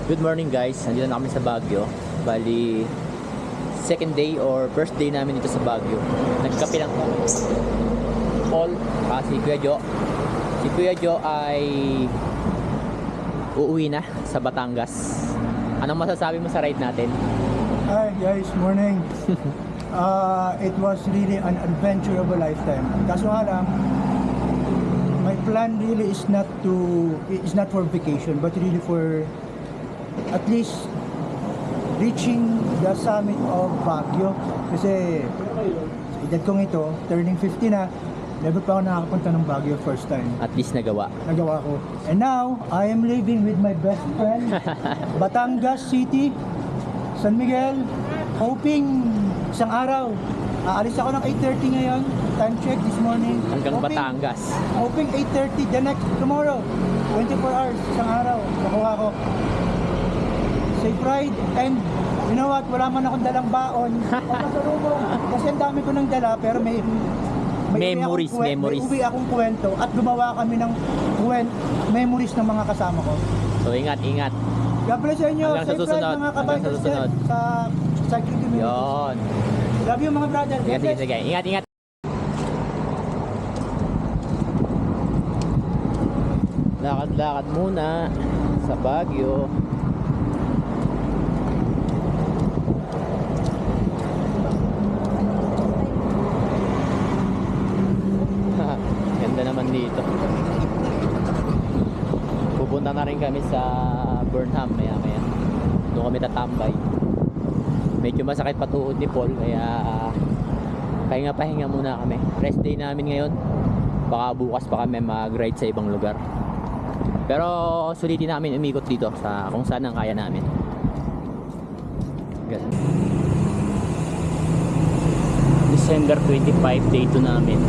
Good morning guys, nandito na kami sa Baguio. Bali, second day or first day namin dito sa Baguio. Nagkape lang kami. Paul, si Kuya Jo. Si Kuya Jo ay uuwi na sa Batangas. Anong masasabi mo sa ride natin? Hi guys, morning. It was really an adventure of a lifetime. Kaso nga lang, my plan really is not for vacation, but really for at least reaching the summit of Baguio. Kasi sa edad kong ito, turning 50 na, never pa ako nakakapunta ng Baguio first time. At least nagawa. Nagawa ko. And now, I am living with my best friend, Batangas City, San Miguel, hoping isang araw. Aalis ako ng 8:30 ngayon, time check this morning. Hanggang Batangas. Hoping 8:30, the next, tomorrow, 24 hours, isang araw, makuha ko. Safe ride, and you know what, wala man akong dalang baon. Kasi ang dami ko nang dala, pero may Memories. May uwi akong kwento at gumawa kami ng memories ng mga kasama ko. So ingat. God bless sa inyo. Hanggang sa Safe ride susunod. mga Hanggang sa susunod. sa cycling community. Yon. Love you mga brother. God bless. Sige. Ingat. Lakad-lakad muna sa Baguio. Ganda naman dito. Pupunta na rin kami sa Burnham maya. Doon kami tatambay. Medyo masakit pa tuhod ni Paul, kaya pahinga muna kami. Rest day namin ngayon. Baka bukas pa kami mag-ride sa ibang lugar. Pero sulitin namin umikot dito sa kung saan ang kaya namin. Ganun. December 25, day 2 namin.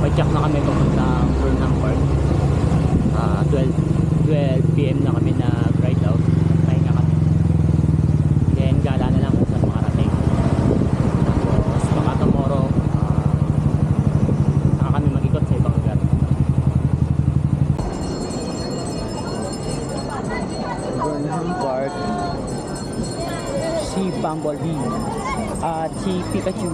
Pa-check na kami papunta Burnham Park. 12 PM na kami nag-ride out. Pahinga kami. Then gala na lang kung saan makarating. Tapos baka tomorrow saka kami mag-ikot sa ibang lugar. Burnham Park, si Bumblebee at si Pikachu.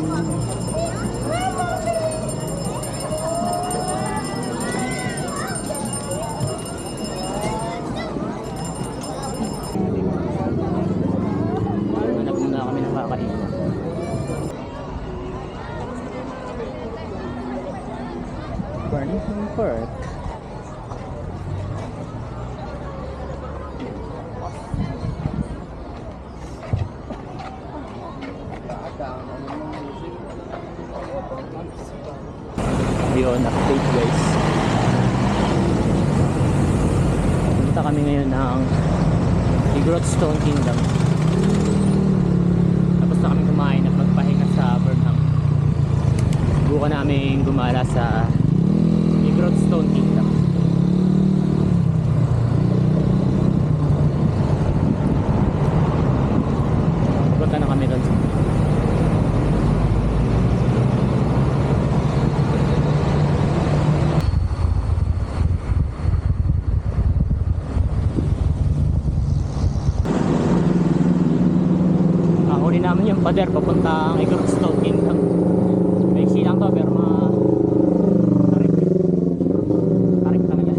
Hanap muna kami ng kakain. Burnham Park. Yun, update guys. Punta kami ngayon ng Stone Kingdom. Tapos na kami kumain at magpahinga sa Burnham. Bukan namin gumala sa Stone Kingdom. Punta na kami doon. Huli namin yung pader papuntang Stone Kingdom. Maiksi lang to pero tarik talaga.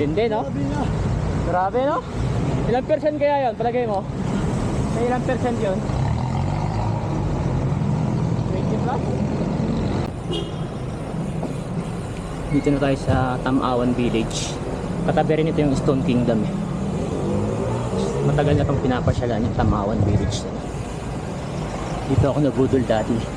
Hindi, no? Grabe, no? Ilang percent kaya yun? Palagay mo? May ilang percent yun? 20 plus? Dito na tayo sa Tamawan Village. Katabi rin ito yung Stone Kingdom eh. Matagal na itong pinapasyalan yung Tamawan Village. Dito ako nabudol dati.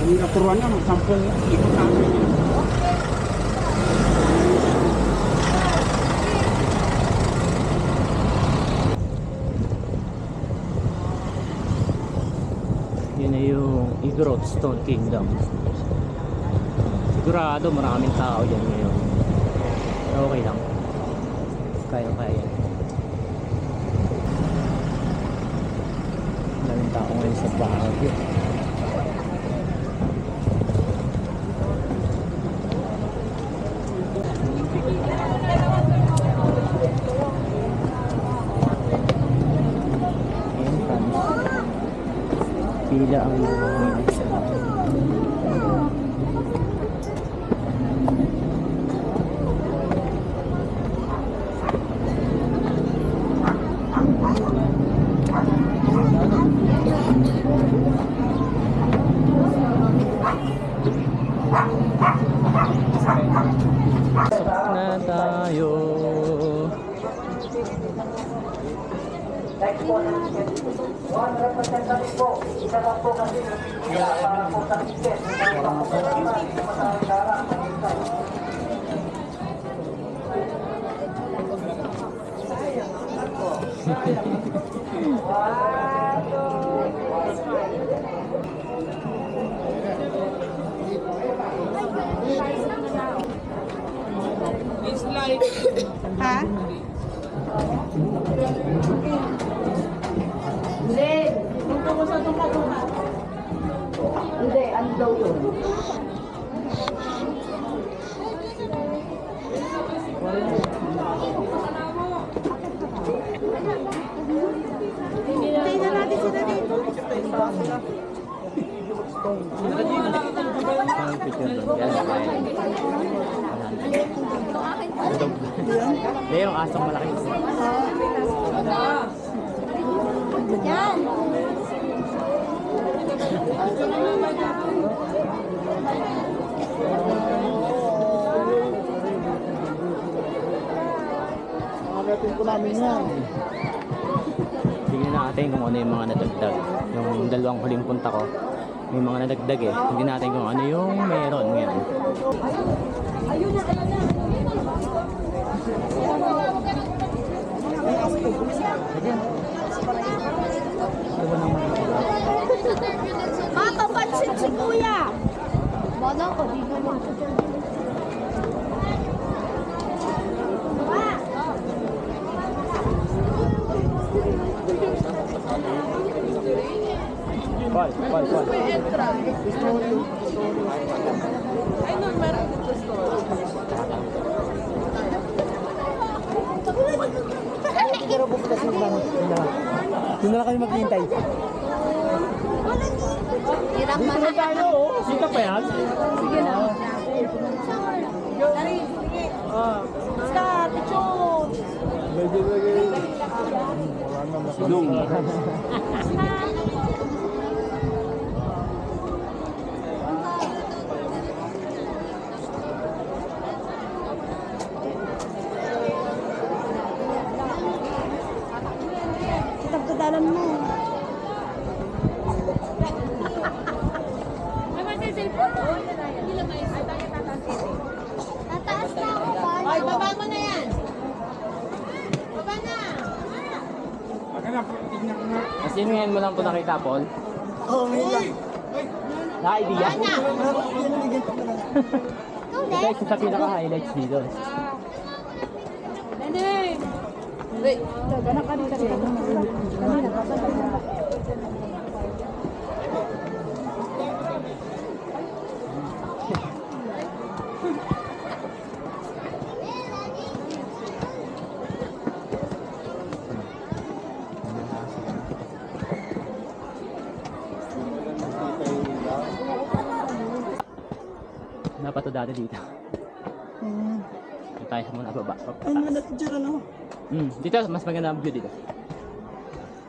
Ang naturuan niya, magsampung ikot namin. Yun na yung Igorot Stone Kingdom. Sigurado maraming tao dyan ngayon. Pero okay lang. Kaya. Maraming tao ngayon sa Baguio. Pila ang pasok na tayo. Ha? Hindi. Punta mo sa itong katuha. Hindi, ano daw yun? Hintayin na natin sila dito. Ang picture doon. Hindi, yung asong malaki. Yan. Agatin ko namin yan. Tingnan natin kung ano yung mga nadagdag. Yung dalawang huling punta ko, may mga nadagdag eh. Tingnan natin kung ano yung meron ngayon. Ayun na, ayun na. Mapapansin si Kuya. Bala ko, di ko lang. Pal. Ay, no, meron dito store. Doon na lang kami maghihintay. Hirap man. Tayo, oh. Sika pa yan? Sige na. Dari, sige. Start, picture. Dong. Kitap-kadalan mo. Tataas na ako pa. Ay, baba mo na yan. Baba na. Tignan ko nga. Kasi ngayon mo lang ito nakita, Paul. Oo, ngayon lang. Na-idea? Ikaw Ito isa sa pinaka-highlights dito. Nene. Wait. Gana ka dito. Kanina ka ba? Dapat to dati dito. Dito tayo muna baba. Ay, maganda picture ano? Dito, mas maganda ang view dito.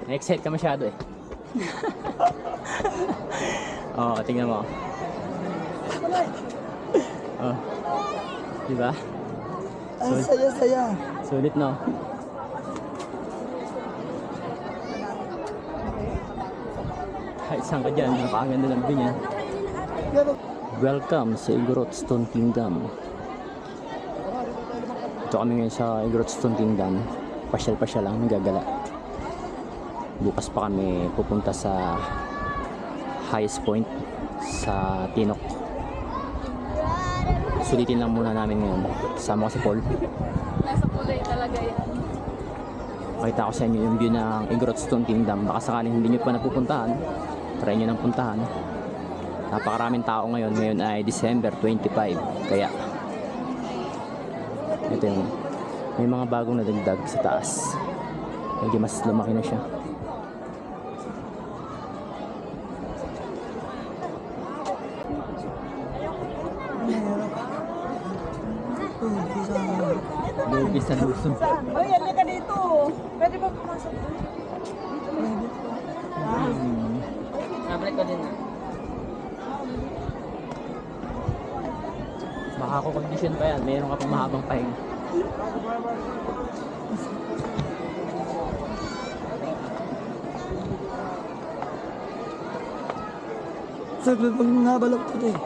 Na-excite ka masyado eh. Oo, tingnan mo. Oh. Diba? Ang saya-saya. Sulit no? Kahit saan ka dyan, napakaganda ng view niya. Welcome sa Igorot Stone Kingdom. Ito kami ngayon sa Igorot Stone Kingdom. Pasyal-pasyal lang, gagala. Bukas pa kami pupunta sa highest point sa Tinok. Sulitin lang muna namin ngayon. Sama ko si Paul. Nasa kulay talaga yan. Pakita ko sa inyo yung view ng Igorot Stone Kingdom. Baka sakaling hindi nyo pa napupuntahan, try nyo nang puntahan. Napakaraming tao ngayon. Ngayon ay December 25. Kaya ito yung may mga bagong nadagdag sa taas. Medyo mas lumaki na siya. Lugi sa Luzon. Ay, halika dito. Pwede ba pumasok? Nabalik ko din na. Makakakondisyon pa yan. Mayroon ka pang mahabang pahinga. Sabi pag nabalok ko ito eh.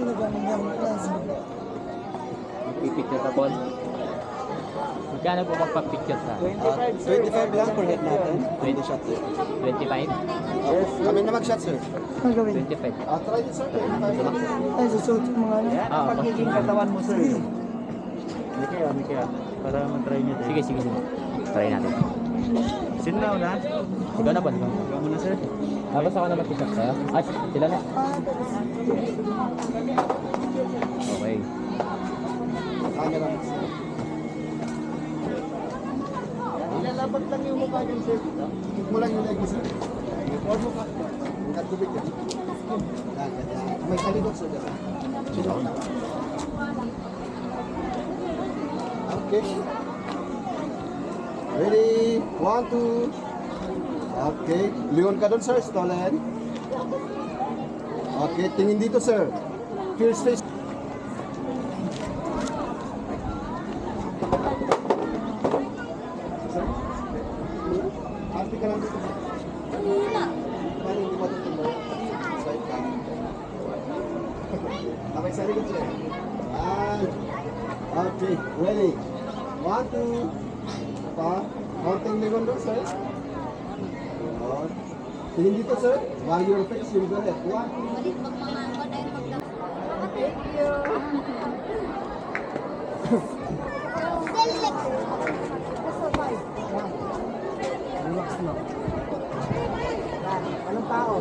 Ano ba nangyari klase? Pipicture ka, Paul. Magkano po magpa-picture sa? 25 lang per head natin. 20 shots. 25? Yes. Kami na mag-shot, sir. Ano gawin? 25. Try it, sir. 25 Ay, susuot yung mga ano. Ah, Pagiging katawan mo, sir. Hindi kaya. Para matry nyo din. Sige. Try natin. Sit now na. Ikaw na, Paul. Ikaw muna, sir. Tapos ako na mag-picture sa'yo. Ay, sila na. Okay. Camera. Ilalabag lang yung mukha niyo, sir. Higit mo lang yung leg, sir. Huwag mo ka. Ang tubig yan. May kalikot, sir. Okay. Ready? 1, 2. Okay. Leon ka doon, sir. Stolen. Okay. Tingin dito, sir. Fierce face. Happy ka lang dito. Paano hindi matutuloy? Side ka. Okay, sa likod, sir. Okay, ready. 1, 2. Pa. Counting Leon doon, sir. Tingin dito, sir. While your face, yung galit. 1, 2. Thank you. Relax na. Anong tao?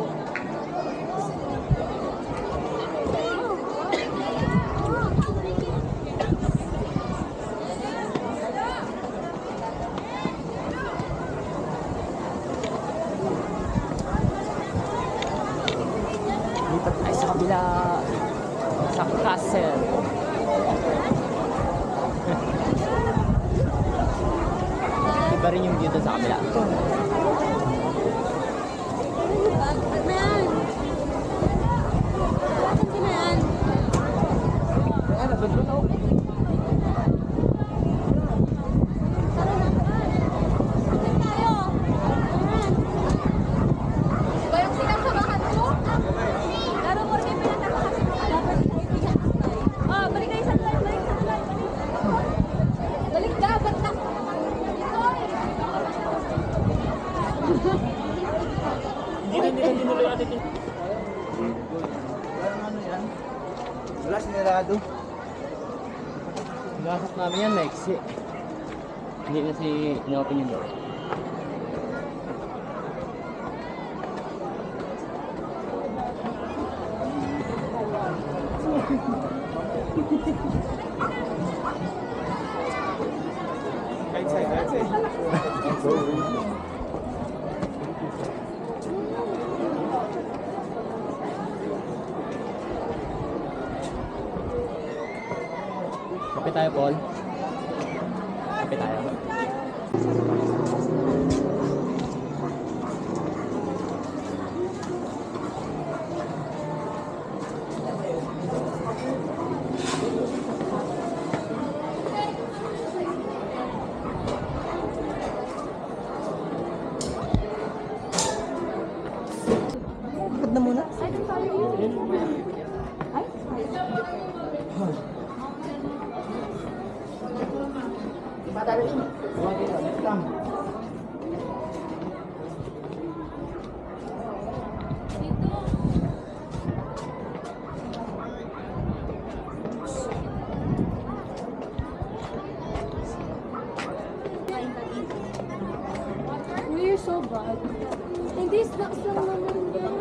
Lipat tayo sa kabila. Sa castle. Iba rin yung view doon sa kabila. Ba yung sinasamahan mo? Laro mo rin yung pinatakasin mo. Dapat oh, balik kayo sa tulay, balik. Balik ka, ba't na? Hindi na nila dinuloy natin Ano yan? Wala sinirado. Gasok namin yan, maiksi. Hindi na si inopen yung door. Kape tayo, Paul. Kape tayo. Ba't na muna? We're so bad. Hindi, snacks lang naman yan.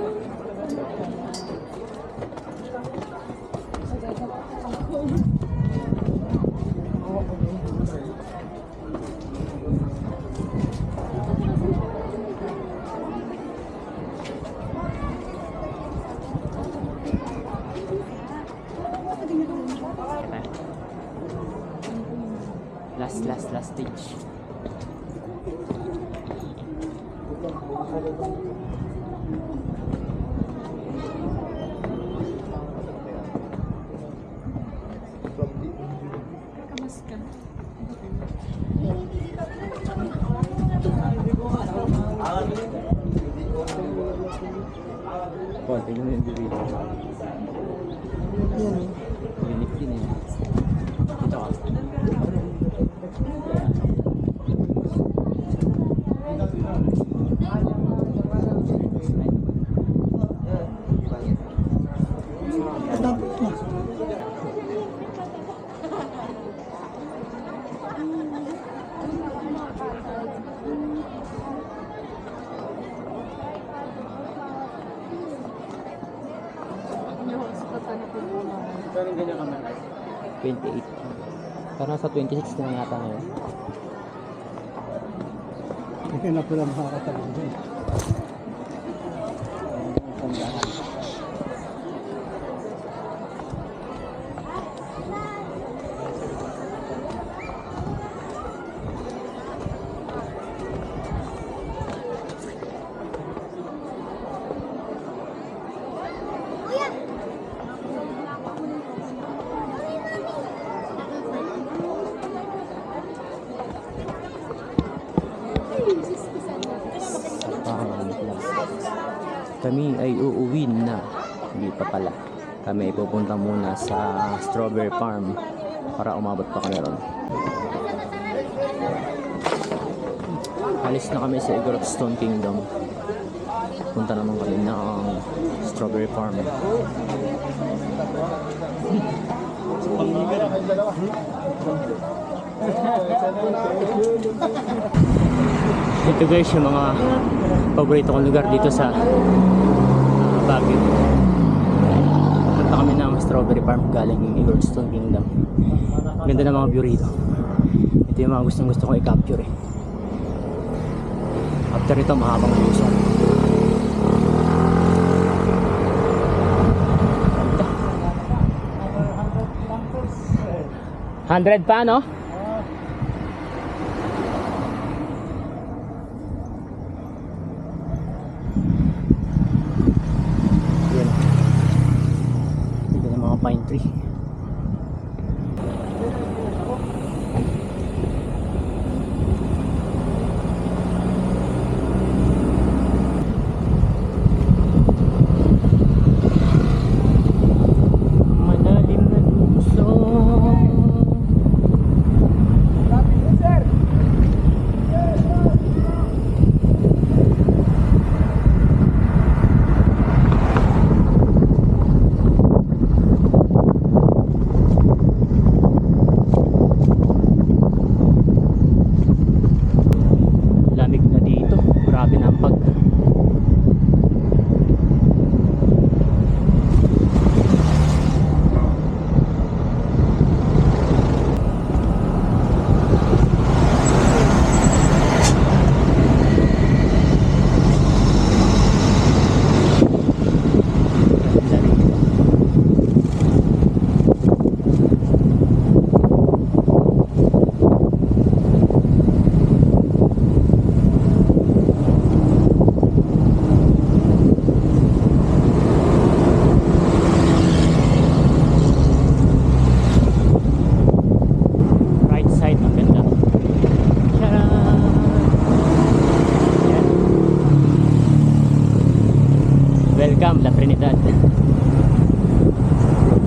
Last stage. Paul, tingnan mo yung video. Unique din eh. Ito ka. Galing ganyan kami. 28. Parang sa 26 na yata ngayon. Hindi na pala makakatagal dyan. Sandahan. Kami ay uuwi na. Hindi pa pala. Kami ay pupunta muna sa Strawberry Farm para umabot pa kami ron. Alis na kami sa Igorot Stone Kingdom. Punta naman kami ng Strawberry Farm. Ito guys yung mga paborito kong lugar dito sa Baguio. Punta kami ng Strawberry Farm galing Igorot Stone Kingdom. Ganda ng mga view rito. Ito yung mga gusto kong i-capture eh. After ito mahabang lusan. 100 pa, no? Yan. Ito na mga pine tree. Manalim na luso. Yan.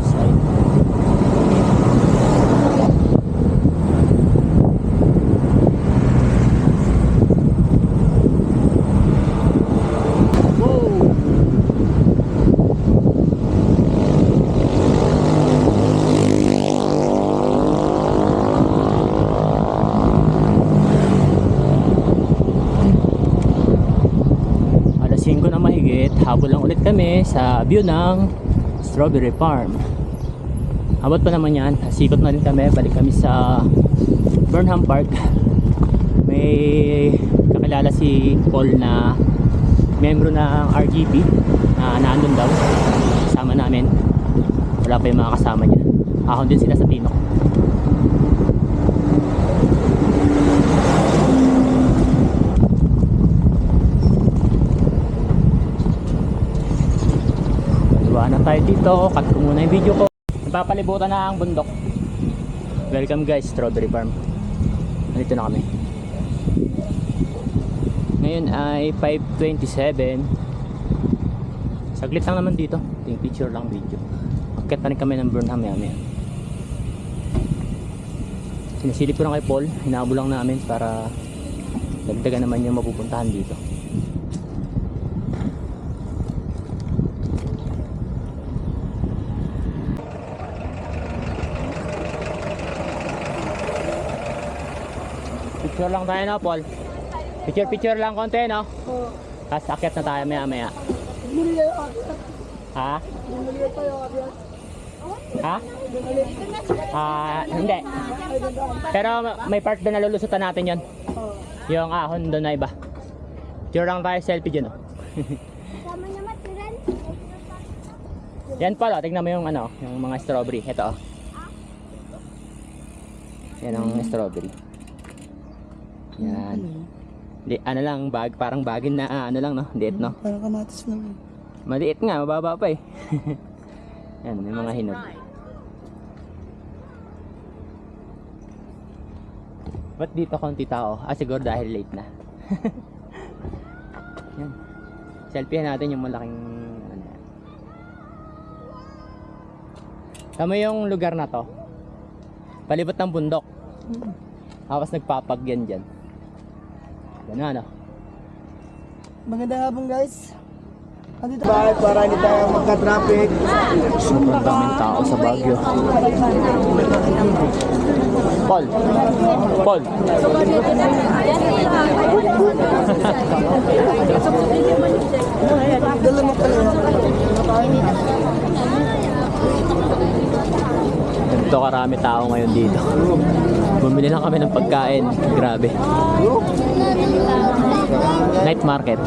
Side. Alas 5 na mahigit, habol lang ulit kami sa view ng Strawberry Farm. Abot pa naman yan, sikot na rin kami, balik kami sa Burnham Park. May kakilala si Paul na membro ng RGP na naandun daw, kasama namin. Wala pa yung mga kasama niya, ahon din sila sa Tinok. Na tayo dito, cut ko muna yung video ko. Napapalibutan na ang bundok. Welcome guys, Strawberry Farm. Nandito na kami. Ngayon ay 5:27. Saglit lang naman dito. Yung picture lang video. Akit na rin kami ng Burnham maya. Sinisilip ko lang kay Paul. Hinabol lang namin para dagdagan naman yung mapupuntahan dito. Picture lang tayo na, Paul. Picture lang konti, no? Oo. Tapos akit na tayo maya. Ha? Ha? Hindi. Pero may part doon na lulusutan natin yon. Yung ahon doon na iba. Picture lang tayo, selfie dyan, no? Yan pala, tignan mo yung ano, yung mga strawberry. Ito, oh. Yan ang strawberry. Yan. Di, ano lang, parang bagin na ano lang, no? Liit, no? Parang kamatis naman. Maliit nga, mababa pa eh. Yan, may mga hinog. Ba't dito konti tao? Siguro dahil late na. Yan. Selfiehan natin yung malaking ano. Tama yung lugar na to. Palibot ng bundok. Tapos nagpapagyan dyan. Ganun, ano? Magandang hapon guys. Andito tayo para hindi tayo magka-traffic. Sobrang daming tao sa Baguio. Paul! Dala mo pala. Ganito karami tao ngayon dito. Bumili lang kami ng pagkain. Grabe. Night market.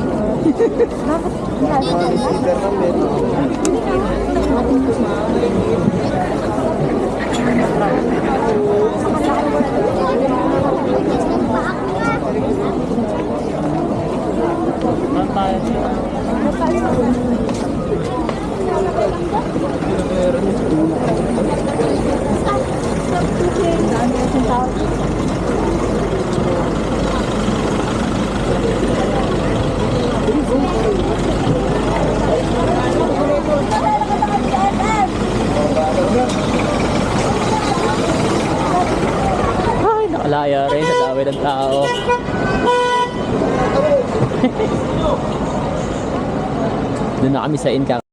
Ay, nakalaya rin sa dami ng tao. Doon na kami sa Inca.